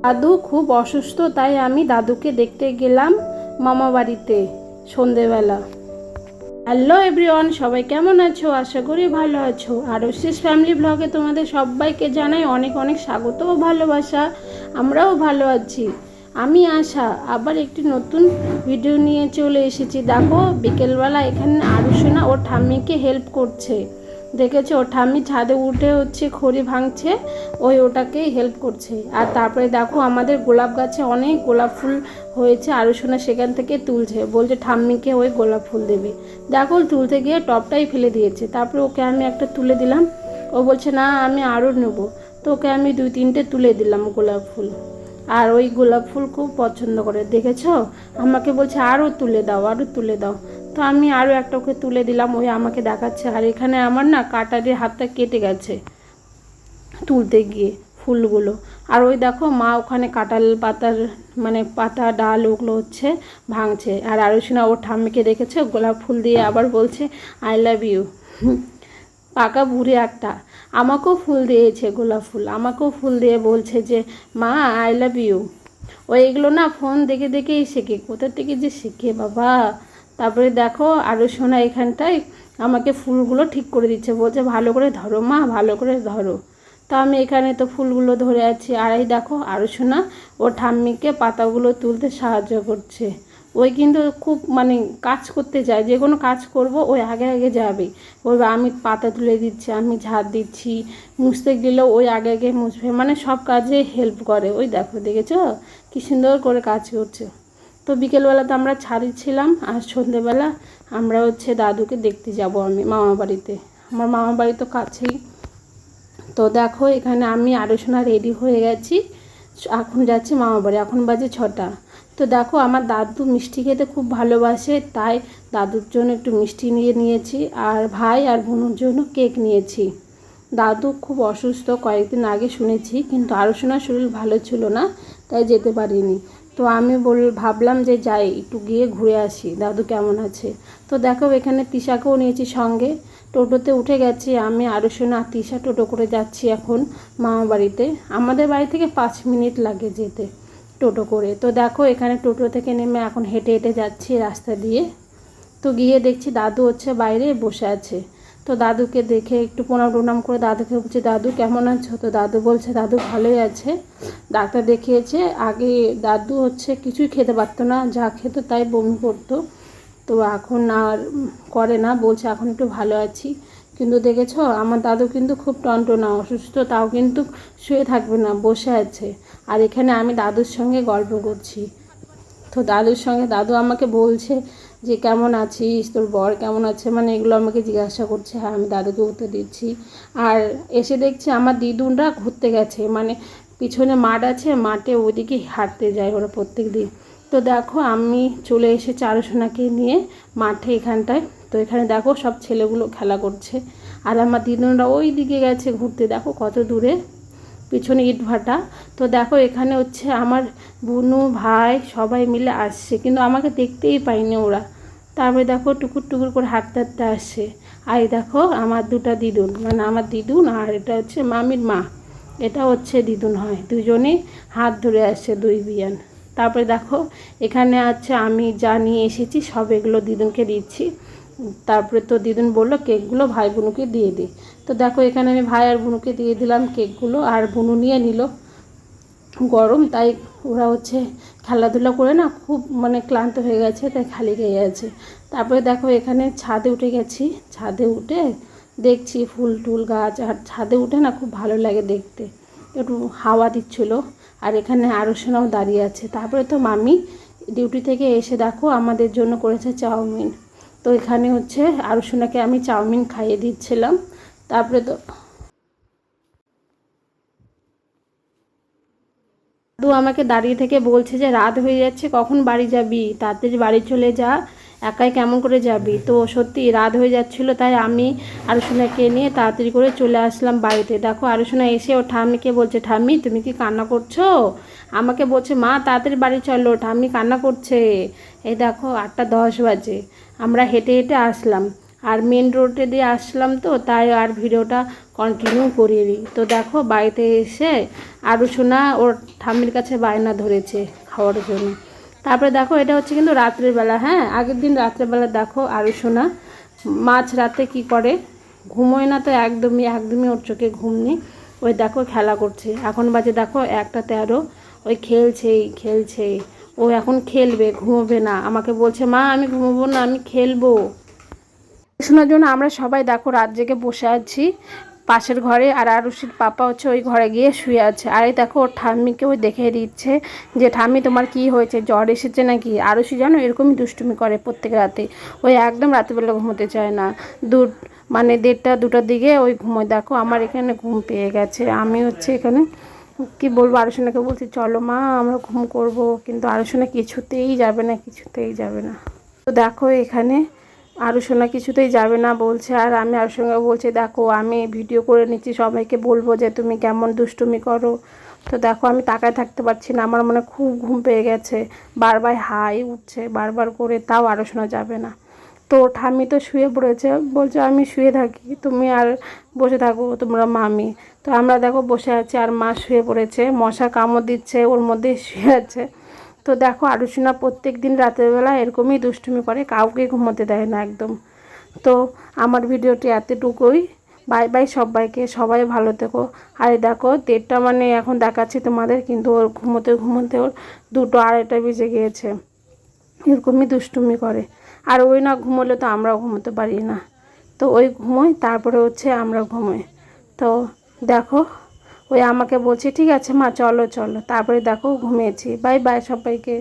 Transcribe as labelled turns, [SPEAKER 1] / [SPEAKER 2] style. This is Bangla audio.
[SPEAKER 1] দাদু খুব অসুস্থ, তাই আমি দাদুকে দেখতে গেলাম মামা বাড়িতে সন্ধেবেলা। হ্যালো এভরিওয়ান, সবাই কেমন আছো? আশা করি ভালো আছো। আর ওসিস ফ্যামিলি ব্লগে তোমাদের সবাইকে জানাই অনেক অনেক স্বাগত ও ভালোবাসা। আমরাও ভালো আছি। আমি আশা আবার একটি নতুন ভিডিও নিয়ে চলে এসেছি। দেখো বিকেলবেলা এখানে আরুষনা ওর ঠাম্মিকে হেল্প করছে। দেখেছো, ওর ঠাম্মি ছাদে উঠে খড়ি ভাঙছে, ওটাকেই হেল্প করছে। আর তারপরে দেখো আমাদের গোলাপ গাছে অনেক গোলাপ ফুল হয়েছে, আরুষনা সেখান থেকে তুলছে, বলছে ঠাম্মিকে ওই গোলাপ ফুল দেবে। দেখো তুলতে গিয়ে টপটাই ফেলে দিয়েছে। তারপরে ওকে আমি একটা তুলে দিলাম, ও বলছে না আমি আরও নেবো। তো ওকে আমি 2-3টে তুলে দিলাম গোলাপ ফুল। আর ওই গোলাপ ফুল খুব পছন্দ করে, দেখেছো? আমাকে বলছে আরও তুলে দাও, আরও তুলে দাও। তো আমি আরও একটা ওকে তুলে দিলাম, ওই আমাকে দেখাচ্ছে। আর এখানে আমার না কাটারের হাতটা কেটে গেছে তুলতে গিয়ে ফুলগুলো। আর ওই দেখো মা ওখানে কাঁঠাল পাতার পাতা ডাল ওগুলো ভাঙছে। আর আরুষিনা ওর ঠাম্মিকে দেখেছে গোলাপ ফুল দিয়ে আবার বলছে আই লাভ ইউ। পাকা বুড়ি একটা। আমাকেও ফুল দিয়েছে, গোলাপ ফুল আমাকেও ফুল দিয়ে বলছে যে মা আই লাভ ইউ। এগুলো না ফোন দেখে দেখেই শেখে, কোথা থেকে যে শেখে বাবা। তারপরে দেখো আরুষিনা এখানটায় আমাকে ফুলগুলো ঠিক করে দিচ্ছে, বলছে ভালো করে ধরো মা, ভালো করে ধরো। তো আমি এখানে তো ফুলগুলো ধরে আছি। আর এই দেখো আরুষনা ও ঠাম্মিকে পাতাগুলো তুলতে সাহায্য করছে। ওই কিন্তু খুব কাজ করতে চায়, যে কোনো কাজ করব ওই আগে আগে যাবে। বলবে আমি পাতা তুলে দিচ্ছি, আমি ঝাড় দিচ্ছি, মুছতে গেলেও ওই আগে আগে মুছবে, সব কাজে হেল্প করে। ওই দেখো, দেখেছো কি সুন্দর করে কাজ করছে। তো বিকেলবেলা তো আমরা ছাড়ি ছিলাম, আর সন্ধেবেলা আমরা দাদুকে দেখতে যাব আমি মামা বাড়িতে। আমার মামা বাড়ি তো কাছেই। তো দেখো এখানে আমি আরুষনা রেডি হয়ে গেছি, এখন যাচ্ছি মামা বাড়ি। এখন বাজে 6টা। তো দেখো আমার দাদু মিষ্টি খেতে খুব ভালোবাসে, তাই দাদুর জন্য একটু মিষ্টি নিয়ে নিয়েছি, আর ভাই আর বোনের জন্য কেক নিয়েছি। দাদু খুব অসুস্থ, কয়েকদিন আগে শুনেছি, কিন্তু আরুষনার শরীর ভালো ছিল না, তাই যেতে পারিনি। তো আমি ভাবলাম যে যাই, একটু গিয়ে ঘুরে আসি দাদু কেমন আছে। তো দেখো এখানে তিশাকেও নিয়েছি সঙ্গে। টোটোতে উঠে গেছি আমি, আরুষনা আর তিশা টোটো করে যাচ্ছি এখন মামা বাড়িতে। আমাদের বাড়ি থেকে 5 মিনিট লাগে যেতে টোটো করে। তো দেখো এখানে টোটো থেকে নেমে এখন হেঁটে হেঁটে যাচ্ছি রাস্তা দিয়ে। তো গিয়ে দেখছি দাদু বাইরে বসে আছে। তো দাদুকে দেখে একটু প্রণাম করে দাদুকে বলছি দাদু কেমন আছো? তো দাদু বলছে দাদু ভালোই আছে, ডাক্তার দেখিয়েছে। আগে দাদু কিছুই খেতে পারতো না, যা খেত তাই বমি করতো, তো এখন আর করে না, বলছে এখন একটু ভালো আছি। কিন্তু দেখেছো আমার দাদু কিন্তু খুব টনটনা, অসুস্থ, তাও কিন্তু শুয়ে থাকবে না, বসে আছে। আর এখানে আমি দাদুর সঙ্গে গল্প করছি। তো দাদুর সঙ্গে দাদু আমাকে বলছে যে কেমন আছিস, তোর বর কেমন আছে, এগুলো আমাকে জিজ্ঞাসা করছে। হ্যাঁ আমি দাদুকে উত্তর দিচ্ছি। আর এসে দেখছি আমার দিদুনরা ঘুরতে গেছে, পিছনে মাঠ আছে, মাঠে ওইদিকে হাঁটতে যায় ওরা প্রত্যেক দিন। তো দেখো আমি চলে এসেছি আরুষনাকে নিয়ে মাঠে এখানটায়। তো এখানে দেখো সব ছেলেগুলো খেলা করছে, আর আমার দিদুনরা ওই দিকে গেছে ঘুরতে, দেখো কত দূরে পিছনে ইট ভাটা। তো দেখো এখানে আমার বুনু ভাই সবাই মিলে আসছে, কিন্তু আমাকে দেখতেই পাইনি ওরা। তারপরে দেখো টুকুর টুকুর করে হাঁটতে হাঁটতে আসছে। আর দেখো আমার দুটা দিদুন, আমার দিদুন আর এটা মামির মা, এটা দিদুন হয়, দুজনেই হাত ধরে আসছে, দুই বিয়ান। তারপরে দেখো এখানে আমি যা নিয়ে এসেছি সব এগুলো দিদুনকে দিচ্ছি। তারপরে তো দিদুন বললো কেকগুলো ভাই বোনুকে দিয়ে দিই। তো দেখো এখানে আমি ভাই আর বোনুকে দিয়ে দিলাম কেকগুলো, আর বোনু নিয়ে নিল, গরম তাই ওরা খেলাধুলা করে না খুব ক্লান্ত হয়ে গেছে, তাই খালি খেয়ে আছে। তারপরে দেখো এখানে ছাদে উঠে গেছি, ছাদে উঠে দেখছি ফুল টুল গাছ, আর ছাদে উঠে না খুব ভালো লাগে দেখতে, একটু হাওয়া দিচ্ছিলো। আর এখানে আরুষনাও দাঁড়িয়ে আছে। তারপরে তো মামি ডিউটি থেকে এসে দেখো আমাদের জন্য করেছে চাউমিন। তো এখানে আরুষনাকে আমি চাউমিন খাইয়ে দিচ্ছিলাম। তারপরে তো দাদু আমাকে দাঁড়িয়ে থেকে বলছে যে রাত হয়ে যাচ্ছে, কখন বাড়ি যাবি, তাড়াতাড়ি বাড়ি চলে যা, একাই কেমন করে যাবি। তো সত্যি রাত হয়ে যাচ্ছিলো, তাই আমি আরুষনাকে নিয়ে তাড়াতাড়ি করে চলে আসলাম বাড়িতে। দেখো আরুষনা এসে ও ঠাম্মিকে বলছে ঠাম্মি তুমি কি কান্না করছো? আমাকে বলছে মা তাড়াতাড়ি বাড়ি চলো, ঠাম্মি কান্না করছে। এই দেখো 8টা 10 বাজে, আমরা হেঁটে হেঁটে আসলাম। আর মেন রোডে দিয়ে আসলাম তো, তাই আর ভিডিওটা কন্টিনিউ করিনি। তো দেখো বাড়িতে এসে আরও সোনা ওর ঠাম্মির কাছে বায়না ধরেছে খাওয়ার জন্য। তারপরে দেখো এটা হচ্ছে কিন্তু রাত্রেবেলা, হ্যাঁ আগের দিন রাত্রেবেলা দেখো আরও সোনা মাঝ রাতে কী করে, ঘুমোয় না তো একদমই ওর চোখে ঘুম নেই। ওই দেখো খেলা করছে, এখন বাজে দেখো 1:13, ওই খেলছেই। ও এখন খেলবে, ঘুমোবে না। আমাকে বলছে মা আমি ঘুমোবো না, আমি খেলবো। শোনার জন্য আমরা সবাই দেখো রাত জেগে বসে আছি পাশের ঘরে, আর আরুষির পাপা হচ্ছে ওই ঘরে গিয়ে শুয়ে আছে। আর এই দেখো ওর ঠাম্মিকে ওই দেখে দিচ্ছে যে ঠাম্মি তোমার কি হয়েছে, জ্বর এসেছে নাকি। আরুষি জানো এরকমই দুষ্টুমি করে প্রত্যেক রাতে, ওই একদম রাতেবেলা ঘুমোতে চায় না। মানে 1:30 2টার দিকে ওই ঘুমোয়। দেখো আমার এখানে ঘুম পেয়ে গেছে, আমি হচ্ছে এখানে কি বলবো, আরুষিনাকে বলছি চলো মা আমরা ঘুম করব, কিন্তু আরুষিনা কিছুতেই যাবে না। তো দেখো এখানে আরুষিনা কিছুতেই যাবে না বলছে, আর আমি আরুর সঙ্গে বলছি দেখো আমি ভিডিও করে নিচ্ছি, সবাইকে বলবো যে তুমি কেমন দুষ্টুমি করো। তো দেখো আমি তাকায় থাকতে পারছি না, আমার মনে খুব ঘুম পেয়ে গেছে, বারবার হাই উঠছে বারবার করে, তাও আরুষিনা যাবে না। তো ঠাম্মি তো শুয়ে পড়েছে, বলছে আমি শুয়ে থাকি, তুমি আর বসে থাকো তোমরা মামি। তো আমরা দেখো বসে আছি আর মা শুয়ে পড়েছে, মশা কামড় দিচ্ছে ওর মধ্যে শুয়ে আছে। তো দেখো আরুষিনা প্রত্যেক দিন রাতের বেলা এরকমই দুষ্টুমি করে, কাউকে ঘুমোতে দেয় না একদম। তো আমার ভিডিওটি এতটুকুই, বাই বাই সবাইকে, সবাই ভালো থেকো। আর দেখো 1:30 মানে এখন দেখাচ্ছি তোমাদের, কিন্তু ওর ঘুমোতে ওর 2টো 2:30 বেজে গিয়েছে, এরকমই দুষ্টুমি করে। আর ওই না ঘুমোলে তো আমরাও ঘুমোতে পারি না, তো ওই ঘুমোই তারপরে হচ্ছে আমরা ঘুমোই। তো দেখো ওই আমাকে বলছে ঠিক আছে মা চলো, তারপরে দেখো ঘুমিয়েছি। বাই বাই সবাইকে।